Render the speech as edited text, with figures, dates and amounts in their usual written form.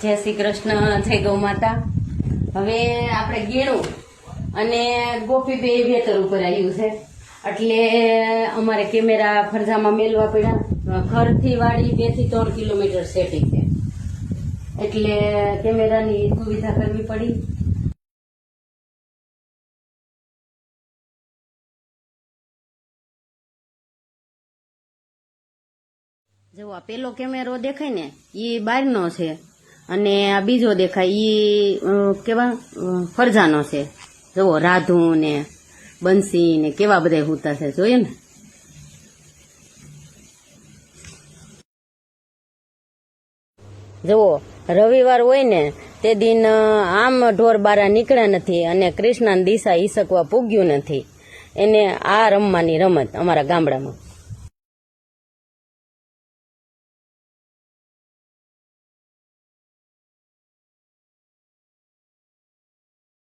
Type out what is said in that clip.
જય શ્રી કૃષ્ણ, જય ગૌ માતા। હવે આપણે ગેણું અને ગોપી બે વેતર ઉપર આવ્યું છે, એટલે અમારે કેમેરા ફરજામાં મેલવા પડ્યા। ઘરથી વાડી 2 થી 3 કિલોમીટર સેટિંગ છે, એટલે કેમેરાની સુવિધા કરવી પડી। જો આ પેલો કેમેરો દેખાય ને એ બહારનો છે, અને આ બીજો દેખાય એ કેવા ફરજાનો છે। જુઓ રાધુ ને બંસી ને કેવા બધા હુતા છે, જોયું ને। જુઓ રવિવાર હોય ને તે દિન આમ ઢોર બારા નીકળ્યા નથી, અને કૃષ્ણની દિશા ઈસકવા પૂગ્યું નથી, એને આ રમવાની રમત અમારા ગામડામાં।